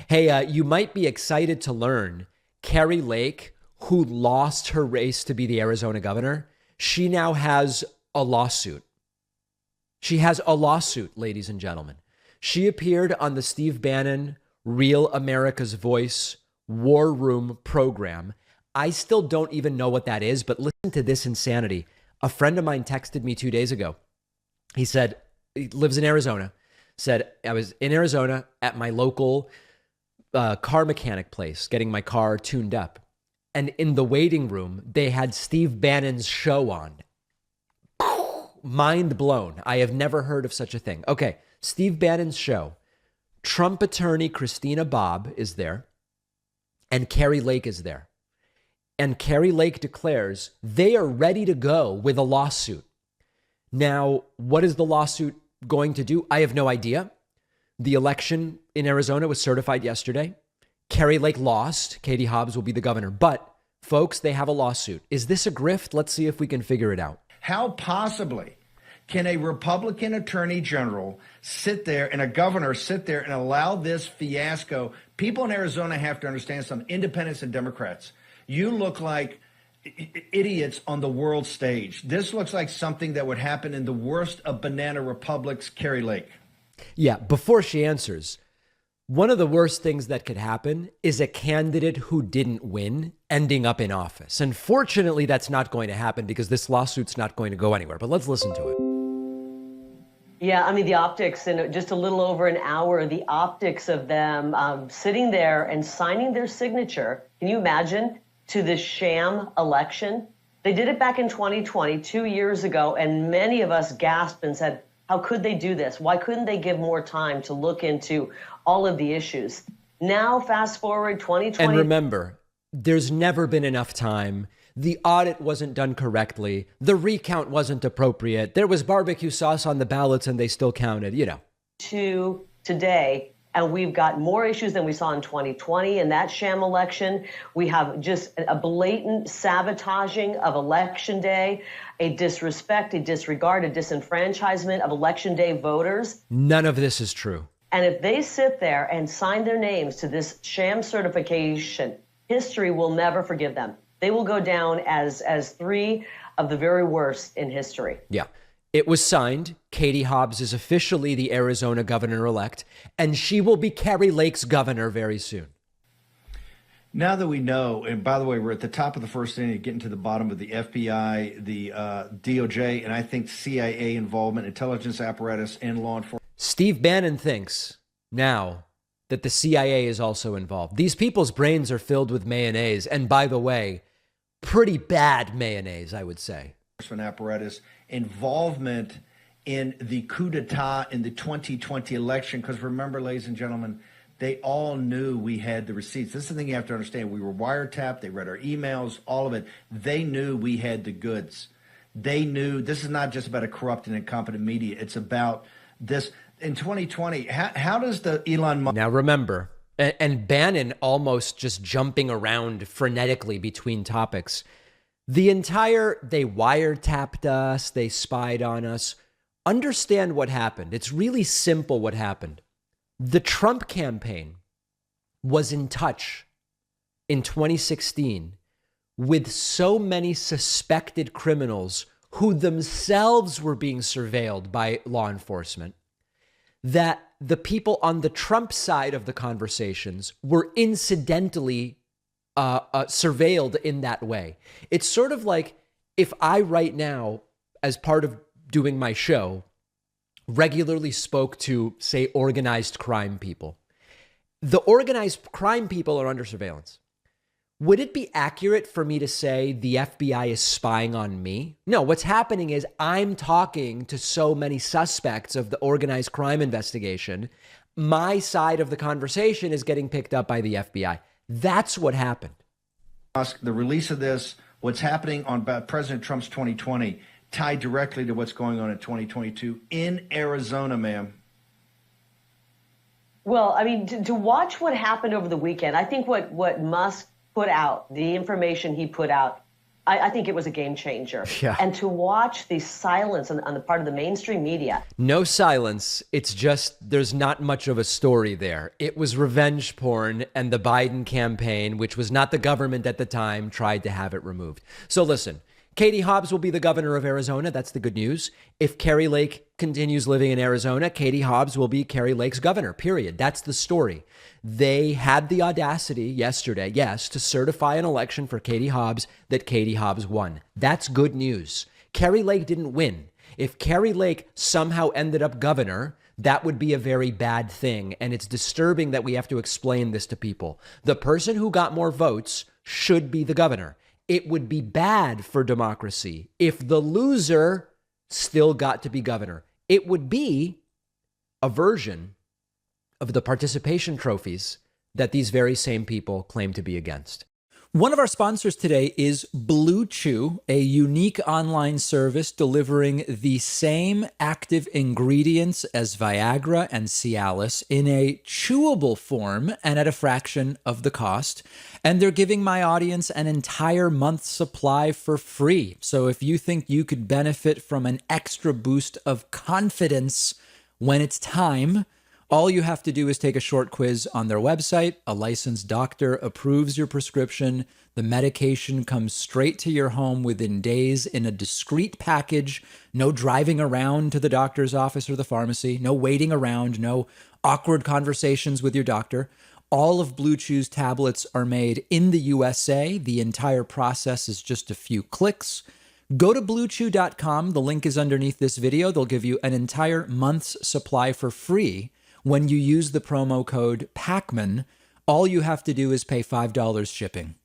Hey, you might be excited to learn Kari Lake, who lost her race to be the Arizona governor, she now has a lawsuit. She has a lawsuit, ladies and gentlemen. She appeared on the Steve Bannon Real America's Voice War Room program. I still don't even know what that is, but listen to this insanity. A friend of mine texted me 2 days ago. He said, he lives in Arizona, said, I was in Arizona at my local car mechanic place, getting my car tuned up. And in the waiting room, they had Steve Bannon's show on. Mind blown. I have never heard of such a thing. Okay, Steve Bannon's show. Trump attorney Christina Bobb is there, and Kari Lake is there. And Kari Lake declares they are ready to go with a lawsuit. Now, what is the lawsuit going to do? I have no idea. The election in Arizona was certified yesterday. Kari Lake lost. Katie Hobbs will be the governor. But, folks, they have a lawsuit. Is this a grift? Let's see if we can figure it out. How possibly can a Republican attorney general sit there and a governor sit there and allow this fiasco? People in Arizona have to understand something. Independents and Democrats, you look like idiots on the world stage. This looks like something that would happen in the worst of banana republics, Kari Lake. Yeah, before she answers, one of the worst things that could happen is a candidate who didn't win ending up in office. And fortunately, that's not going to happen because this lawsuit's not going to go anywhere. But let's listen to it. Yeah, I mean, the optics in just a little over an hour, the optics of them sitting there and signing their signature. Can you imagine? To this sham election. They did it back in 2020, 2 years ago, and many of us gasped and said, how could they do this? Why couldn't they give more time to look into all of the issues? Now, fast forward 2020. And remember, there's never been enough time. The audit wasn't done correctly. The recount wasn't appropriate. There was barbecue sauce on the ballots and they still counted, you know. To today, and we've got more issues than we saw in 2020 in that sham election. We have just a blatant sabotaging of Election Day, a disrespect, a disregard, a disenfranchisement of Election Day voters. None of this is true. And if they sit there and sign their names to this sham certification, history will never forgive them. They will go down as three of the very worst in history. Yeah. It was signed. Katie Hobbs is officially the Arizona governor-elect, and she will be Kari Lake's governor very soon. Now that we know, and by the way, we're at the top of the first inning, getting to the bottom of the FBI, the DOJ, and I think CIA involvement, intelligence apparatus, and law enforcement. Steve Bannon thinks now that the CIA is also involved. These people's brains are filled with mayonnaise, and by the way, pretty bad mayonnaise, I would say. Apparatus involvement in the coup d'etat in the 2020 election, because remember, ladies and gentlemen, they all knew we had the receipts. This is the thing you have to understand. We were wiretapped. They read our emails, all of it. They knew we had the goods. They knew this is not just about a corrupt and incompetent media. It's about this. In 2020, how does the Elon Musk... Now remember, and Bannon almost just jumping around frenetically between topics. They wiretapped us, they spied on us. Understand what happened. It's really simple what happened. The Trump campaign was in touch in 2016 with so many suspected criminals who themselves were being surveilled by law enforcement that the people on the Trump side of the conversations were incidentally surveilled in that way. It's sort of like if I right now, as part of doing my show, regularly spoke to, say, organized crime people. The organized crime people are under surveillance. Would it be accurate for me to say the FBI is spying on me? No, what's happening is I'm talking to so many suspects of the organized crime investigation. My side of the conversation is getting picked up by the FBI. That's what happened. The release of this, what's happening on President Trump's 2020, tied directly to what's going on in 2022 in Arizona, ma'am. Well, I mean, to watch what happened over the weekend, I think what Musk put out, the information he put out, I think it was a game changer. Yeah. And to watch the silence on the part of the mainstream media. No silence. It's just there's not much of a story there. It was revenge porn, and the Biden campaign, which was not the government at the time, tried to have it removed. So listen, Katie Hobbs will be the governor of Arizona. That's the good news. If Kari Lake continues living in Arizona, Katie Hobbs will be Kari Lake's governor, period. That's the story. They had the audacity yesterday, yes, to certify an election for Katie Hobbs that Katie Hobbs won. That's good news. Kari Lake didn't win. If Kari Lake somehow ended up governor, that would be a very bad thing. And it's disturbing that we have to explain this to people. The person who got more votes should be the governor. It would be bad for democracy if the loser still got to be governor. It would be a version of the participation trophies that these very same people claim to be against. One of our sponsors today is Blue Chew, a unique online service delivering the same active ingredients as Viagra and Cialis in a chewable form and at a fraction of the cost. And they're giving my audience an entire month's supply for free. So if you think you could benefit from an extra boost of confidence when it's time, all you have to do is take a short quiz on their website. A licensed doctor approves your prescription. The medication comes straight to your home within days in a discreet package. No driving around to the doctor's office or the pharmacy. No waiting around. No awkward conversations with your doctor. All of Blue Chew's tablets are made in the USA. The entire process is just a few clicks. Go to bluechew.com. The link is underneath this video. They'll give you an entire month's supply for free when you use the promo code PACMAN. All you have to do is pay $5 shipping.